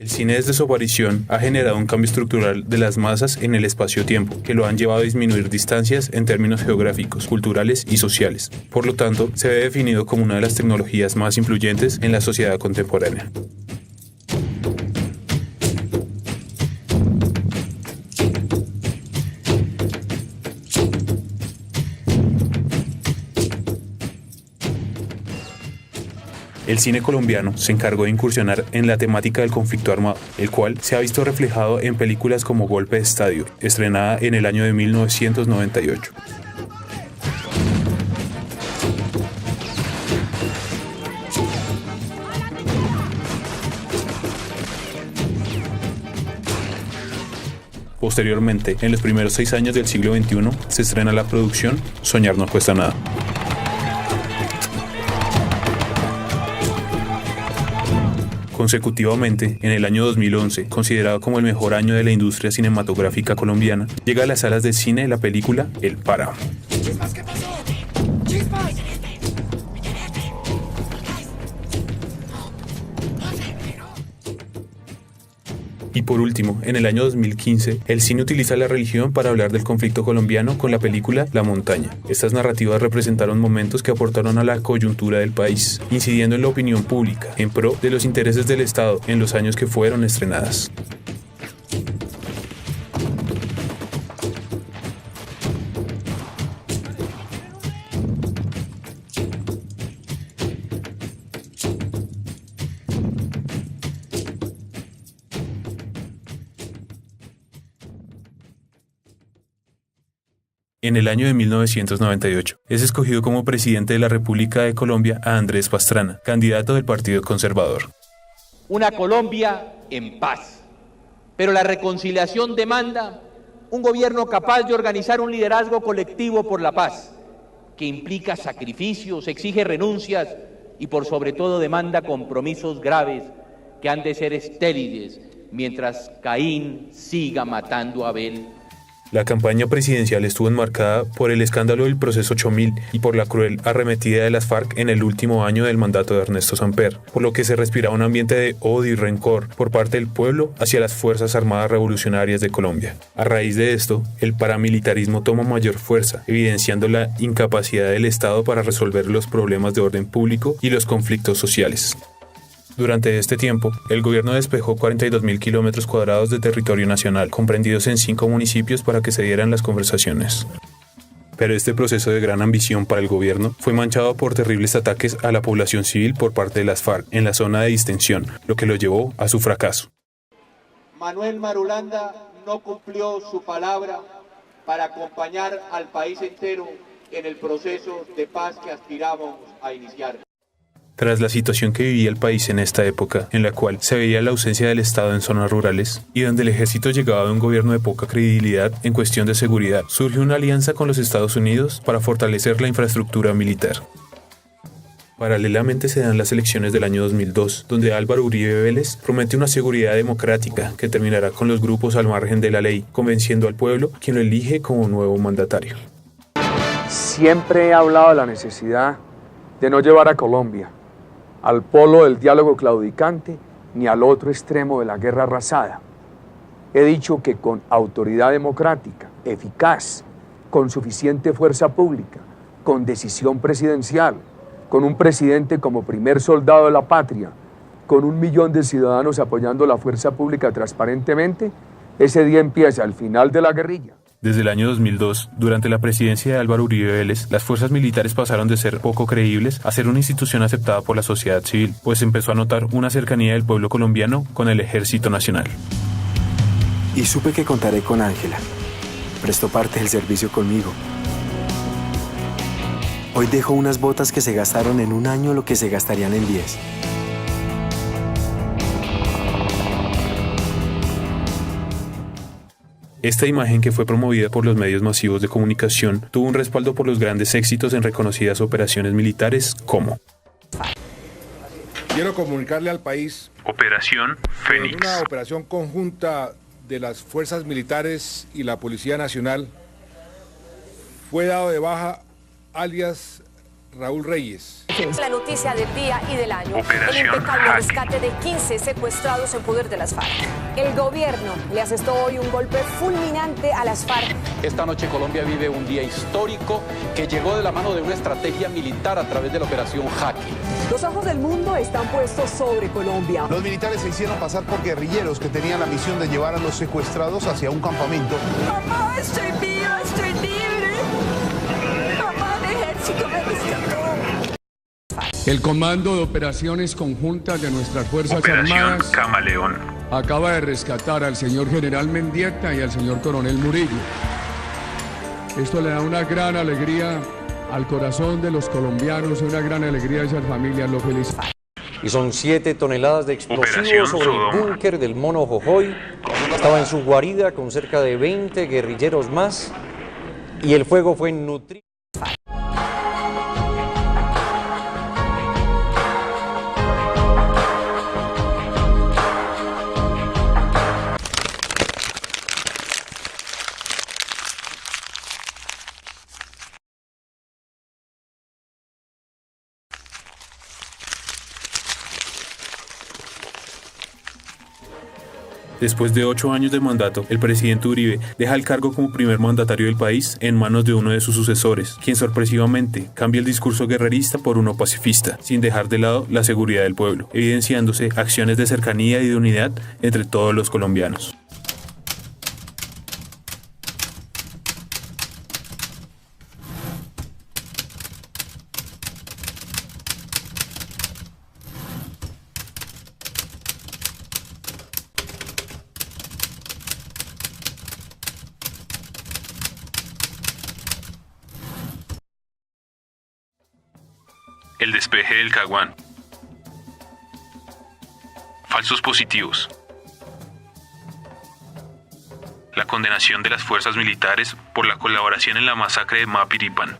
El cine desde su aparición ha generado un cambio estructural de las masas en el espacio-tiempo, que lo han llevado a disminuir distancias en términos geográficos, culturales y sociales. Por lo tanto, se ve definido como una de las tecnologías más influyentes en la sociedad contemporánea. El cine colombiano se encargó de incursionar en la temática del conflicto armado, el cual se ha visto reflejado en películas como Golpe de Estado, estrenada en el año de 1998. Posteriormente, en los primeros 6 años del siglo XXI, se estrena la producción Soñar no cuesta nada. Consecutivamente, en el año 2011, considerado como el mejor año de la industria cinematográfica colombiana, llega a las salas de cine la película El Páramo. ¡Chispas, qué pasó! ¡Chispas! Y por último, en el año 2015, el cine utiliza la religión para hablar del conflicto colombiano con la película La Montaña. Estas narrativas representaron momentos que aportaron a la coyuntura del país, incidiendo en la opinión pública, en pro de los intereses del Estado en los años que fueron estrenadas. En el año de 1998, es escogido como presidente de la República de Colombia a Andrés Pastrana, candidato del Partido Conservador. Una Colombia en paz, pero la reconciliación demanda un gobierno capaz de organizar un liderazgo colectivo por la paz, que implica sacrificios, exige renuncias y por sobre todo demanda compromisos graves que han de ser estériles mientras Caín siga matando a Abel. La campaña presidencial estuvo enmarcada por el escándalo del Proceso 8000 y por la cruel arremetida de las FARC en el último año del mandato de Ernesto Samper, por lo que se respiraba un ambiente de odio y rencor por parte del pueblo hacia las Fuerzas Armadas Revolucionarias de Colombia. A raíz de esto, el paramilitarismo toma mayor fuerza, evidenciando la incapacidad del Estado para resolver los problemas de orden público y los conflictos sociales. Durante este tiempo, el gobierno despejó 42.000 kilómetros cuadrados de territorio nacional, comprendidos en 5 municipios para que se dieran las conversaciones. Pero este proceso de gran ambición para el gobierno fue manchado por terribles ataques a la población civil por parte de las FARC en la zona de distensión, lo que lo llevó a su fracaso. Manuel Marulanda no cumplió su palabra para acompañar al país entero en el proceso de paz que aspiramos a iniciar. Tras la situación que vivía el país en esta época, en la cual se veía la ausencia del Estado en zonas rurales y donde el ejército llegaba de un gobierno de poca credibilidad en cuestión de seguridad, surge una alianza con los Estados Unidos para fortalecer la infraestructura militar. Paralelamente se dan las elecciones del año 2002, donde Álvaro Uribe Vélez promete una seguridad democrática que terminará con los grupos al margen de la ley, convenciendo al pueblo, quien lo elige como nuevo mandatario. Siempre he hablado de la necesidad de no llevar a Colombia al polo del diálogo claudicante ni al otro extremo de la guerra arrasada. He dicho que con autoridad democrática, eficaz, con suficiente fuerza pública, con decisión presidencial, con un presidente como primer soldado de la patria, con 1 millón de ciudadanos apoyando la fuerza pública transparentemente, ese día empieza el final de la guerrilla. Desde el año 2002, durante la presidencia de Álvaro Uribe Vélez, las fuerzas militares pasaron de ser poco creíbles a ser una institución aceptada por la sociedad civil, pues empezó a notar una cercanía del pueblo colombiano con el Ejército Nacional. Y supe que contaré con Ángela. Prestó parte del servicio conmigo. Hoy dejo unas botas que se gastaron en 1 año lo que se gastarían en 10. Esta imagen, que fue promovida por los medios masivos de comunicación, tuvo un respaldo por los grandes éxitos en reconocidas operaciones militares como Quiero comunicarle al país Operación Fénix, una operación conjunta de las fuerzas militares y la Policía Nacional. Fue dado de baja alias Raúl Reyes. La noticia del día y del año. Operación El impecable Jaque. rescate de 15 secuestrados en poder de las FARC. El gobierno le asestó hoy un golpe fulminante a las FARC. Esta noche Colombia vive un día histórico que llegó de la mano de una estrategia militar a través de la Operación Jaque. Los ojos del mundo están puestos sobre Colombia. Los militares se hicieron pasar por guerrilleros que tenían la misión de llevar a los secuestrados hacia un campamento. Mamá, estoy viva, estoy libre. Mamá, el ejército me rescató. El Comando de Operaciones Conjuntas de nuestras Fuerzas Operación Armadas Camaleón. acaba de rescatar al señor General Mendieta y al señor Coronel Murillo. Esto le da una gran alegría al corazón de los colombianos y una gran alegría a esas familias. Lo felicito. Y son 7 toneladas de Operación explosivos sobre Sodoma. el búnker del Mono Jojoy. Estaba en su guarida con cerca de 20 guerrilleros más y el fuego fue nutrido. Después de 8 años de mandato, el presidente Uribe deja el cargo como primer mandatario del país en manos de uno de sus sucesores, quien sorpresivamente cambia el discurso guerrerista por uno pacifista, sin dejar de lado la seguridad del pueblo, evidenciándose acciones de cercanía y de unidad entre todos los colombianos. El despeje del Caguán. Falsos positivos. La condenación de las fuerzas militares por la colaboración en la masacre de Mapiripán.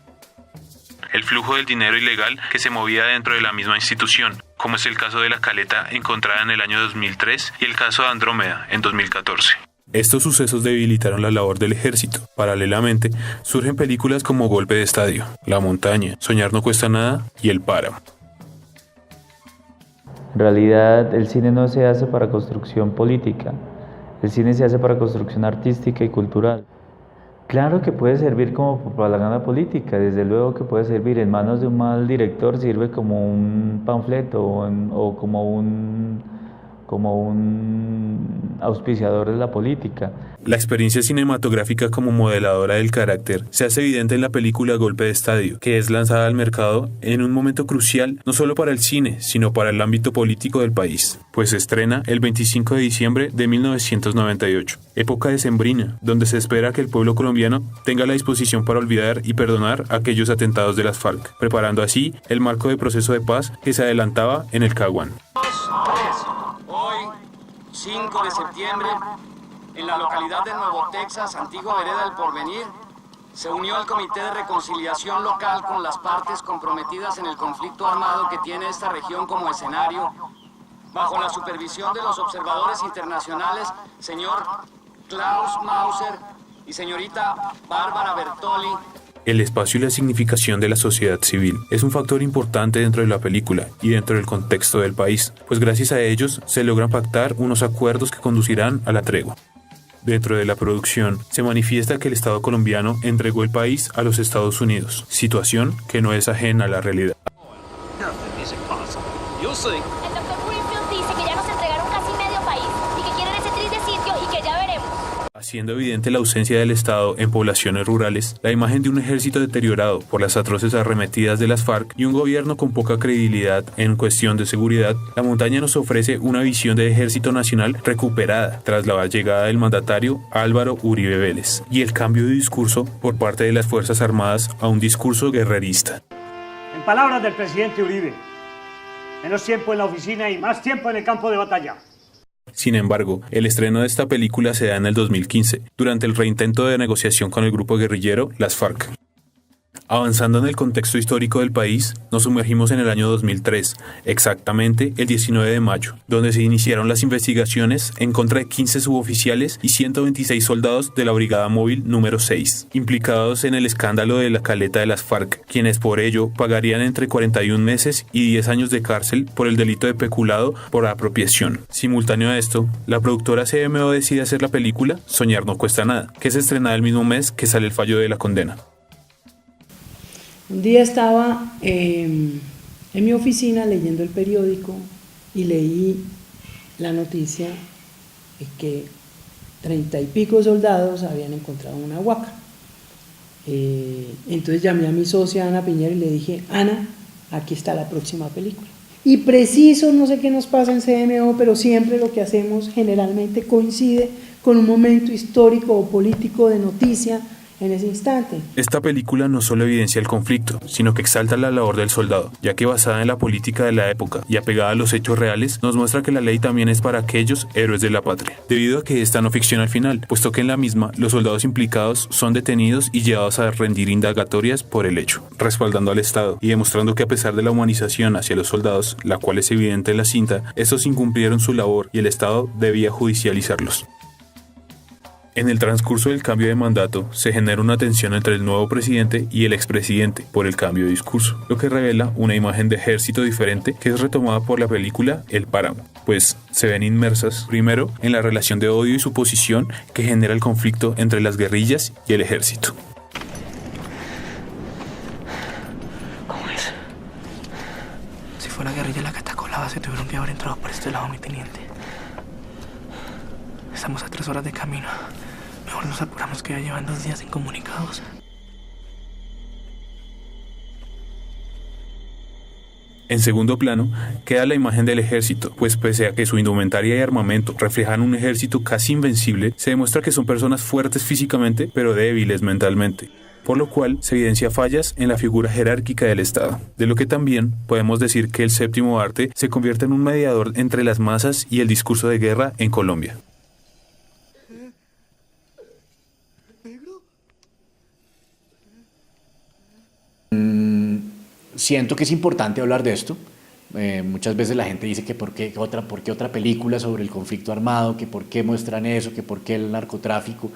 El flujo del dinero ilegal que se movía dentro de la misma institución, como es el caso de la caleta encontrada en el año 2003 y el caso de Andrómeda en 2014. Estos sucesos debilitaron la labor del ejército. Paralelamente, surgen películas como Golpe de Estadio, La Montaña, Soñar no cuesta nada y El Páramo. En realidad, el cine no se hace para construcción política, el cine se hace para construcción artística y cultural. Claro que puede servir como propaganda política, desde luego que puede servir. En manos de un mal director sirve como un panfleto o como un auspiciador de la política. La experiencia cinematográfica como modeladora del carácter se hace evidente en la película Golpe de Estadio, que es lanzada al mercado en un momento crucial no solo para el cine, sino para el ámbito político del país, pues se estrena el 25 de diciembre de 1998, época decembrina, donde se espera que el pueblo colombiano tenga la disposición para olvidar y perdonar aquellos atentados de las FARC, preparando así el marco de proceso de paz que se adelantaba en el Caguán. Hoy, 5 de septiembre, en la localidad de Nuevo Texas, antigua vereda del Porvenir, se unió el Comité de Reconciliación Local con las partes comprometidas en el conflicto armado que tiene esta región como escenario, bajo la supervisión de los observadores internacionales, señor Klaus Mauser y señorita Bárbara Bertoli. El espacio y la significación de la sociedad civil es un factor importante dentro de la película y dentro del contexto del país, pues gracias a ellos se logran pactar unos acuerdos que conducirán a la tregua. Dentro de la producción se manifiesta que el Estado colombiano entregó el país a los Estados Unidos, situación que no es ajena a la realidad. El doctor Winfield dice que ya nos entregaron casi medio país y que quieren ese triste sitio y que ya veremos. Haciendo evidente la ausencia del Estado en poblaciones rurales, la imagen de un ejército deteriorado por las atroces arremetidas de las FARC y un gobierno con poca credibilidad en cuestión de seguridad, La Montaña nos ofrece una visión de ejército nacional recuperada tras la llegada del mandatario Álvaro Uribe Vélez y el cambio de discurso por parte de las Fuerzas Armadas a un discurso guerrerista. En palabras del presidente Uribe, menos tiempo en la oficina y más tiempo en el campo de batalla. Sin embargo, el estreno de esta película se da en el 2015, durante el reintento de negociación con el grupo guerrillero, las FARC. Avanzando en el contexto histórico del país, nos sumergimos en el año 2003, exactamente el 19 de mayo, donde se iniciaron las investigaciones en contra de 15 suboficiales y 126 soldados de la Brigada Móvil número 6, implicados en el escándalo de la caleta de las FARC, quienes por ello pagarían entre 41 meses y 10 años de cárcel por el delito de peculado por apropiación. Simultáneo a esto, la productora CMO decide hacer la película Soñar no cuesta nada, que se estrena el mismo mes que sale el fallo de la condena. Un día estaba en mi oficina leyendo el periódico y leí la noticia de que 30 y pico soldados habían encontrado una huaca. Entonces llamé a mi socia Ana Piñero y le dije: Ana, aquí está la próxima película. Y preciso, no sé qué nos pasa en CMO, pero siempre lo que hacemos generalmente coincide con un momento histórico o político de noticia en ese instante. Esta película no solo evidencia el conflicto, sino que exalta la labor del soldado, ya que basada en la política de la época y apegada a los hechos reales, nos muestra que la ley también es para aquellos héroes de la patria, debido a que esta no ficciona al final, puesto que en la misma los soldados implicados son detenidos y llevados a rendir indagatorias por el hecho, respaldando al Estado y demostrando que a pesar de la humanización hacia los soldados, la cual es evidente en la cinta, estos incumplieron su labor y el Estado debía judicializarlos. En el transcurso del cambio de mandato, se genera una tensión entre el nuevo presidente y el expresidente por el cambio de discurso, lo que revela una imagen de ejército diferente que es retomada por la película El Páramo, pues se ven inmersas, primero, en la relación de odio y suposición que genera el conflicto entre las guerrillas y el ejército. ¿Cómo es? Si fue la guerrilla la que atacó la base, tuvieron que haber entrado por este lado, mi teniente. Estamos a 3 horas de camino. Mejor nos apuramos, que ya llevan 2 días incomunicados. En segundo plano, queda la imagen del ejército, pues pese a que su indumentaria y armamento reflejan un ejército casi invencible, se demuestra que son personas fuertes físicamente, pero débiles mentalmente, por lo cual se evidencia fallas en la figura jerárquica del Estado, de lo que también podemos decir que el séptimo arte se convierte en un mediador entre las masas y el discurso de guerra en Colombia. Siento que es importante hablar de esto. Muchas veces la gente dice que por qué otra película sobre el conflicto armado, que por qué muestran eso, que por qué el narcotráfico.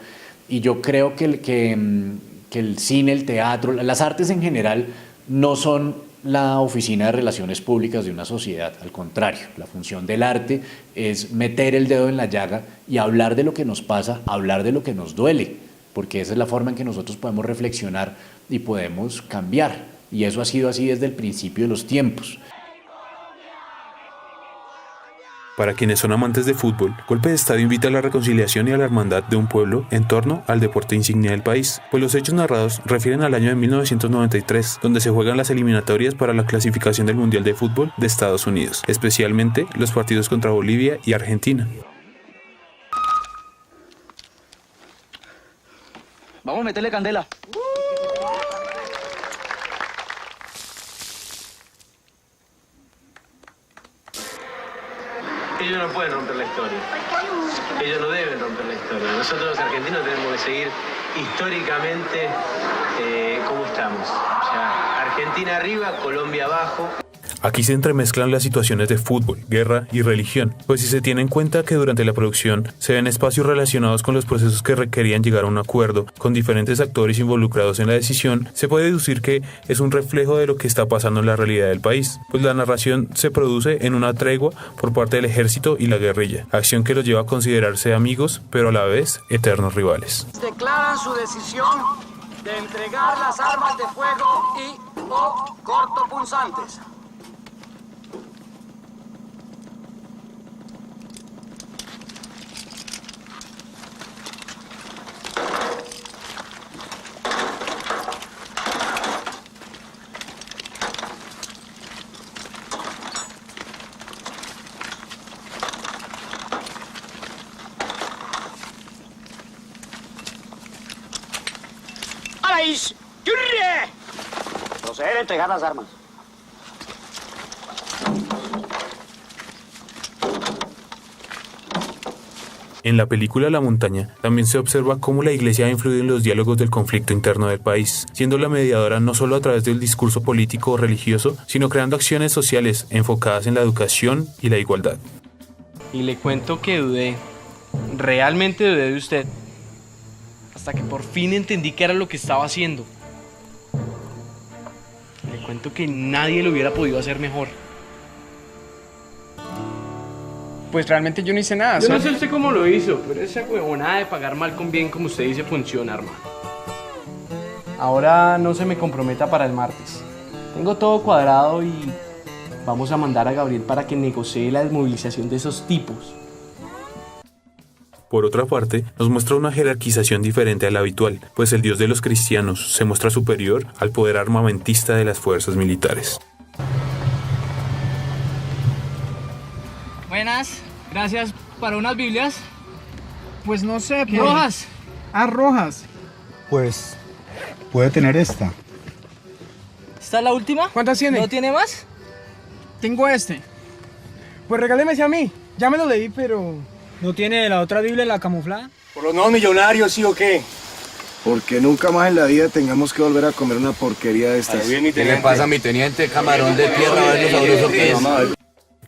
Y yo creo que el cine, el teatro, las artes en general no son la oficina de relaciones públicas de una sociedad. Al contrario, la función del arte es meter el dedo en la llaga y hablar de lo que nos pasa, hablar de lo que nos duele, porque esa es la forma en que nosotros podemos reflexionar y podemos cambiar. Y eso ha sido así desde el principio de los tiempos. Para quienes son amantes de fútbol, Golpe de Estadio invita a la reconciliación y a la hermandad de un pueblo en torno al deporte insignia del país, pues los hechos narrados refieren al año de 1993, donde se juegan las eliminatorias para la clasificación del Mundial de Fútbol de Estados Unidos, especialmente los partidos contra Bolivia y Argentina. Vamos a meterle candela. Ellos no pueden romper la historia. Ellos no deben romper la historia. Nosotros los argentinos tenemos que seguir históricamente como estamos. O sea, Argentina arriba, Colombia abajo. Aquí se entremezclan las situaciones de fútbol, guerra y religión, pues si se tiene en cuenta que durante la producción se ven espacios relacionados con los procesos que requerían llegar a un acuerdo con diferentes actores involucrados en la decisión, se puede deducir que es un reflejo de lo que está pasando en la realidad del país, pues la narración se produce en una tregua por parte del ejército y la guerrilla, acción que los lleva a considerarse amigos, pero a la vez eternos rivales. Declaran su decisión de entregar las armas de fuego y/o cortopunzantes. Proceder a entregar las armas. En la película La montaña también se observa cómo la Iglesia ha influido en los diálogos del conflicto interno del país, siendo la mediadora no solo a través del discurso político o religioso, sino creando acciones sociales enfocadas en la educación y la igualdad. Y le cuento que dudé, realmente dudé de usted, hasta que por fin entendí qué era lo que estaba haciendo. Le cuento que nadie lo hubiera podido hacer mejor. Pues realmente yo no hice nada. Yo no sé usted cómo lo hizo, pero esa huevonada de pagar mal con bien, como usted dice, funciona, hermano. Ahora no se me comprometa para el martes. Tengo todo cuadrado y vamos a mandar a Gabriel para que negocie la desmovilización de esos tipos. Por otra parte, nos muestra una jerarquización diferente a la habitual, pues el Dios de los cristianos se muestra superior al poder armamentista de las fuerzas militares. Buenas, gracias. ¿Para unas Biblias? Pues no sé. ¿Rojas? Ah, rojas. Pues puede tener esta. ¿Esta es la última? ¿Cuántas tiene? ¿No tiene más? Tengo este. Pues regáleme a mí. Ya me lo leí, pero... ¿No tiene la otra Biblia, la camuflada? ¿Por los nuevos millonarios, sí o qué? Porque nunca más en la vida tengamos que volver a comer una porquería de estas. ¿Qué le pasa a mi teniente? Camarón de tierra, a ver lo sabroso que es.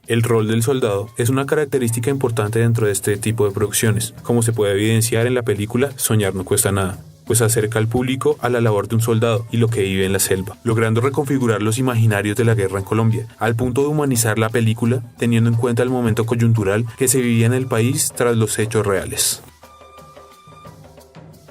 El rol del soldado es una característica importante dentro de este tipo de producciones, como se puede evidenciar en la película Soñar no cuesta nada, pues acerca al público a la labor de un soldado y lo que vive en la selva, logrando reconfigurar los imaginarios de la guerra en Colombia, al punto de humanizar la película, teniendo en cuenta el momento coyuntural que se vivía en el país tras los hechos reales.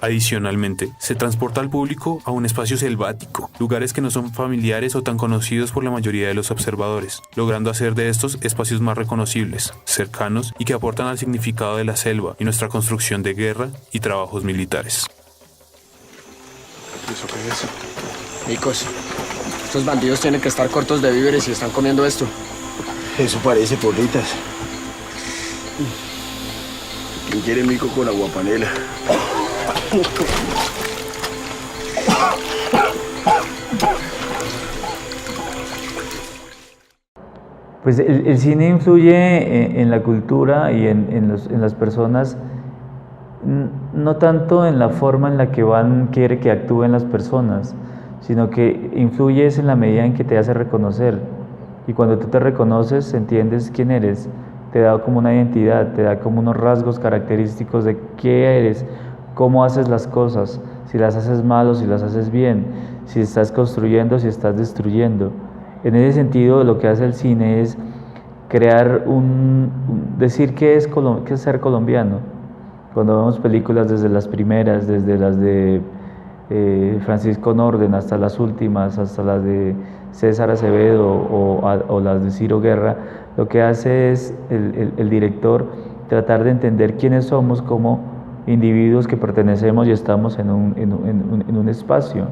Adicionalmente, se transporta al público a un espacio selvático, lugares que no son familiares o tan conocidos por la mayoría de los observadores, logrando hacer de estos espacios más reconocibles, cercanos y que aportan al significado de la selva y nuestra construcción de guerra y trabajos militares. ¿Eso qué es? Micos, estos bandidos tienen que estar cortos de víveres y están comiendo esto. Eso parece porritas. ¿Quién quiere mico con aguapanela? Pues el cine influye en la cultura y en las personas, no tanto en la forma en la que quiere que actúen las personas, sino que influye en la medida en que te hace reconocer. Y cuando tú te reconoces, entiendes quién eres, te da como una identidad, te da como unos rasgos característicos de qué eres, cómo haces las cosas, si las haces mal o si las haces bien, si estás construyendo, si estás destruyendo. En ese sentido, lo que hace el cine es crear decir qué es ser colombiano. Cuando vemos películas desde las primeras, desde las de Francisco Norden hasta las últimas, hasta las de César Acevedo o las de Ciro Guerra, lo que hace es el director tratar de entender quiénes somos como individuos que pertenecemos y estamos en un espacio.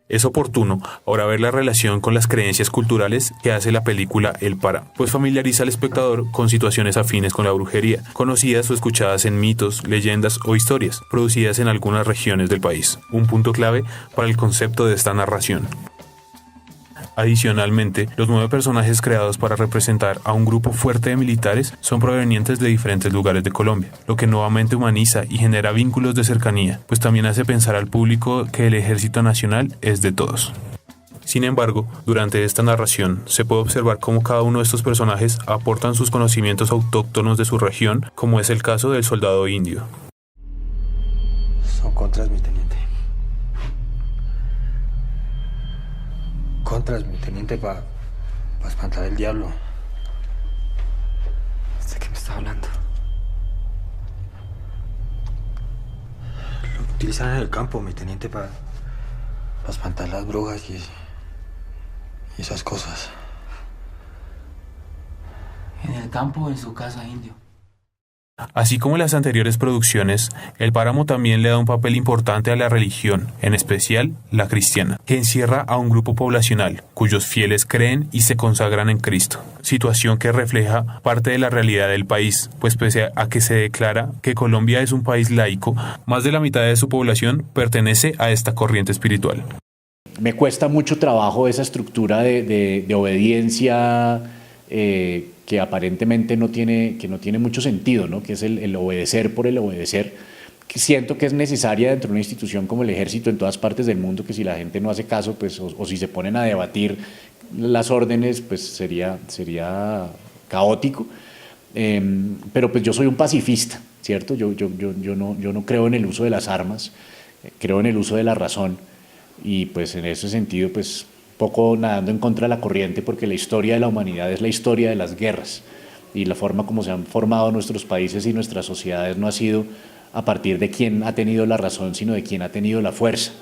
Es oportuno ahora ver la relación con las creencias culturales que hace la película El Para, pues familiariza al espectador con situaciones afines con la brujería, conocidas o escuchadas en mitos, leyendas o historias, producidas en algunas regiones del país, un punto clave para el concepto de esta narración. Adicionalmente, los 9 personajes creados para representar a un grupo fuerte de militares son provenientes de diferentes lugares de Colombia, lo que nuevamente humaniza y genera vínculos de cercanía, pues también hace pensar al público que el Ejército Nacional es de todos. Sin embargo, durante esta narración se puede observar cómo cada uno de estos personajes aportan sus conocimientos autóctonos de su región, como es el caso del soldado indio. Son contras, mi teniente. Contras, mi teniente, para espantar el diablo. ¿De qué me está hablando? Lo utilizan en el campo, mi teniente, para espantar las brujas y esas cosas. ¿En el campo o en su casa, indio? Así como en las anteriores producciones, El Páramo también le da un papel importante a la religión, en especial la cristiana, que encierra a un grupo poblacional cuyos fieles creen y se consagran en Cristo, situación que refleja parte de la realidad del país, pues pese a que se declara que Colombia es un país laico, más de la mitad de su población pertenece a esta corriente espiritual. Me cuesta mucho trabajo esa estructura de obediencia que aparentemente no tiene mucho sentido, ¿no? Que es el obedecer por el obedecer. Que siento que es necesaria dentro de una institución como el Ejército en todas partes del mundo, que si la gente no hace caso, pues, o si se ponen a debatir las órdenes, pues sería caótico. Pero pues yo soy un pacifista, ¿cierto? Yo no creo en el uso de las armas, creo en el uso de la razón, y pues en ese sentido pues poco nadando en contra de la corriente, porque la historia de la humanidad es la historia de las guerras, y la forma como se han formado nuestros países y nuestras sociedades no ha sido a partir de quién ha tenido la razón, sino de quién ha tenido la fuerza.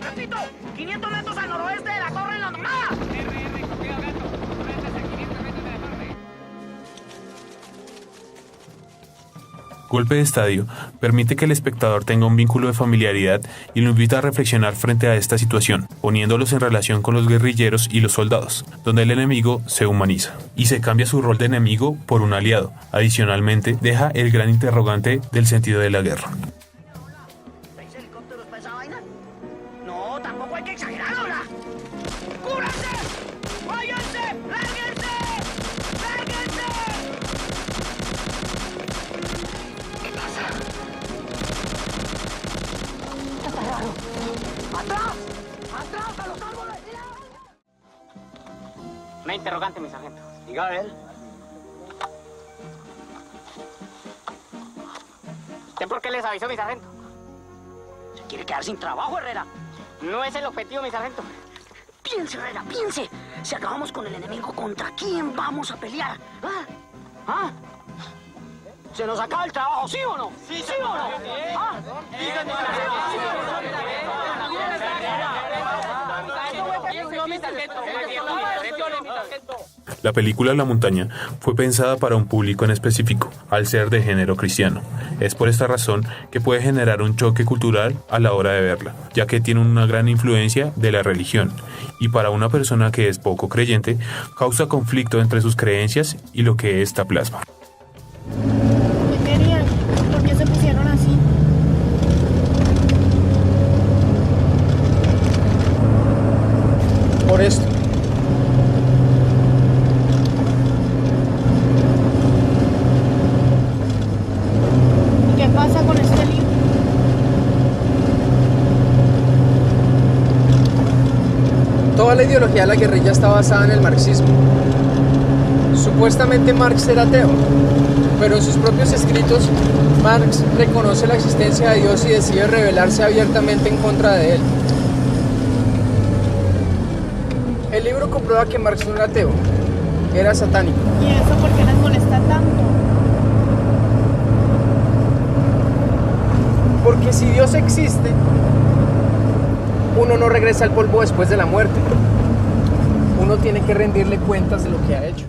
Repito, 500 metros al noroeste de la torre en la nomada. Golpe de Estadio permite que el espectador tenga un vínculo de familiaridad y lo invita a reflexionar frente a esta situación, poniéndolos en relación con los guerrilleros y los soldados, donde el enemigo se humaniza y se cambia su rol de enemigo por un aliado. Adicionalmente, deja el gran interrogante del sentido de la guerra. ¿6 helicópteros para esa vaina? No, tampoco hay que exagerarlo, ¿verdad? ¡Cúbranse! ¡Váyanse! ¡Lárguense! ¡Lárguense! ¿Qué pasa? Está raro. ¡Atrás! ¡Atrás a los árboles! Una interrogante, mi sargento. Diga a ver. ¿Usted por qué les avisó, mi sargento? ¿Se quiere quedar sin trabajo, Herrera? No es el objetivo, mi sargento. Piense, Herrera, piense. Si acabamos con el enemigo, ¿contra quién vamos a pelear? ¿Ah? ¿Ah? ¿Se nos acaba el trabajo, sí o no? ¿Sí o no? ¿Ah? La película La Montaña fue pensada para un público en específico, al ser de género cristiano. Es por esta razón que puede generar un choque cultural a la hora de verla, ya que tiene una gran influencia de la religión, y para una persona que es poco creyente, causa conflicto entre sus creencias y lo que ésta plasma. ¿Qué querían? ¿Por qué se pusieron así? Por esto. ¿Qué pasa con este libro? Toda la ideología de la guerrilla está basada en el marxismo. Supuestamente Marx era ateo, pero en sus propios escritos Marx reconoce la existencia de Dios y decide rebelarse abiertamente en contra de él. El libro comprueba que Marx no era ateo, era satánico. ¿Y eso por qué les molesta tanto? Porque si Dios existe, uno no regresa al polvo después de la muerte. Uno tiene que rendirle cuentas de lo que ha hecho.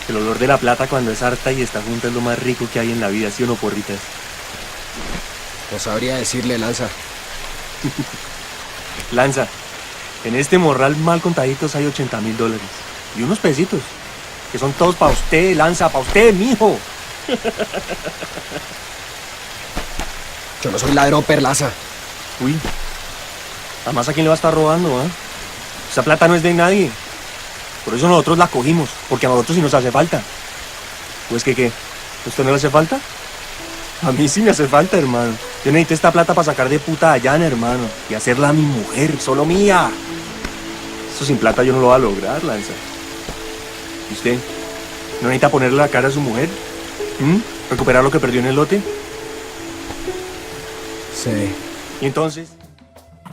El olor de la plata cuando es harta y está junta es lo más rico que hay en la vida, ¿sí o no, porritas? No sabría decirle, Lanza. Lanza, en este morral mal contaditos hay $80,000 y unos pesitos, que son todos para usted, Lanza, para usted, mijo. Yo no soy ladrón, Perlaza. Uy, además, ¿a quién le va a estar robando, ah? Esa plata no es de nadie. Por eso nosotros la cogimos, porque a nosotros sí nos hace falta. Pues que, ¿qué? ¿A usted no le hace falta? A mí sí me hace falta, hermano. Yo necesito esta plata para sacar de puta a Jan, hermano, y hacerla a mi mujer, solo mía. Eso sin plata yo no lo voy a lograr, Lanza. ¿Y usted? ¿No necesita ponerle la cara a su mujer? ¿Recuperar lo que perdió en el lote? Sí. ¿Y entonces?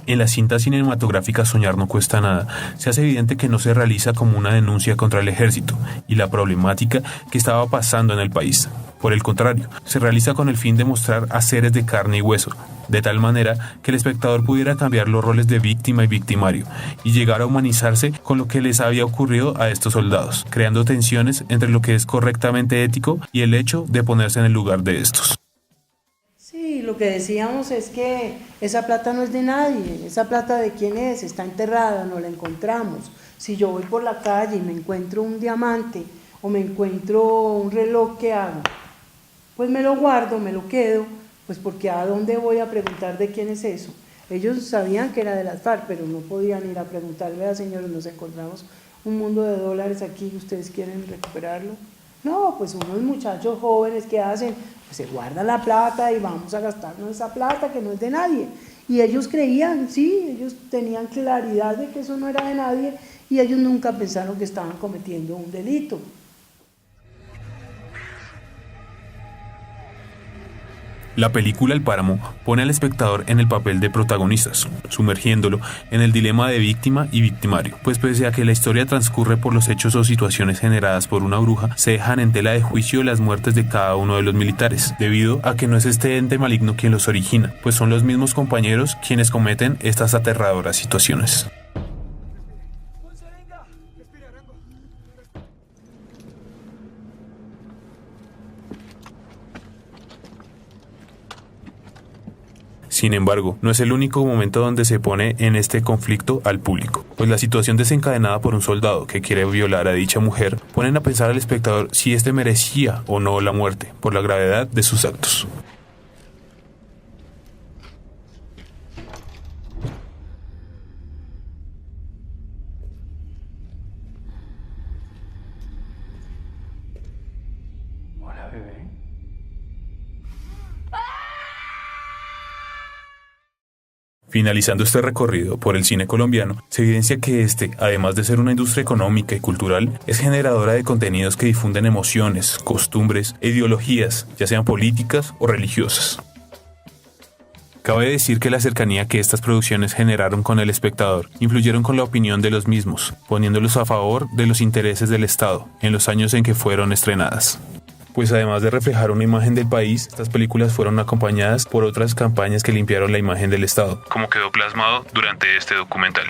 En la cinta cinematográfica Soñar no cuesta nada, se hace evidente que no se realiza como una denuncia contra el ejército y la problemática que estaba pasando en el país. Por el contrario, se realiza con el fin de mostrar a seres de carne y hueso, de tal manera que el espectador pudiera cambiar los roles de víctima y victimario y llegar a humanizarse con lo que les había ocurrido a estos soldados, creando tensiones entre lo que es correctamente ético y el hecho de ponerse en el lugar de estos. Sí, lo que decíamos es que esa plata no es de nadie, esa plata de quién es, está enterrada, no la encontramos. Si yo voy por la calle y me encuentro un diamante o me encuentro un reloj, ¿qué hago? Pues me lo guardo, me lo quedo, pues porque ¿a dónde voy a preguntar de quién es eso? Ellos sabían que era de las FARC, pero no podían ir a preguntarle a señores, nos encontramos un mundo de dólares aquí, ¿ustedes quieren recuperarlo? No, pues unos muchachos jóvenes que hacen, pues se guardan la plata y vamos a gastarnos esa plata que no es de nadie. Y ellos creían, sí, ellos tenían claridad de que eso no era de nadie y ellos nunca pensaron que estaban cometiendo un delito. La película El Páramo pone al espectador en el papel de protagonistas, sumergiéndolo en el dilema de víctima y victimario, pues pese a que la historia transcurre por los hechos o situaciones generadas por una bruja, se dejan en tela de juicio las muertes de cada uno de los militares, debido a que no es este ente maligno quien los origina, pues son los mismos compañeros quienes cometen estas aterradoras situaciones. Sin embargo, no es el único momento donde se pone en este conflicto al público, pues la situación desencadenada por un soldado que quiere violar a dicha mujer ponen a pensar al espectador si éste merecía o no la muerte por la gravedad de sus actos. Hola, bebé. Finalizando este recorrido por el cine colombiano, se evidencia que este, además de ser una industria económica y cultural, es generadora de contenidos que difunden emociones, costumbres e ideologías, ya sean políticas o religiosas. Cabe decir que la cercanía que estas producciones generaron con el espectador influyeron con la opinión de los mismos, poniéndolos a favor de los intereses del Estado en los años en que fueron estrenadas. Pues además de reflejar una imagen del país, estas películas fueron acompañadas por otras campañas que limpiaron la imagen del Estado, como quedó plasmado durante este documental.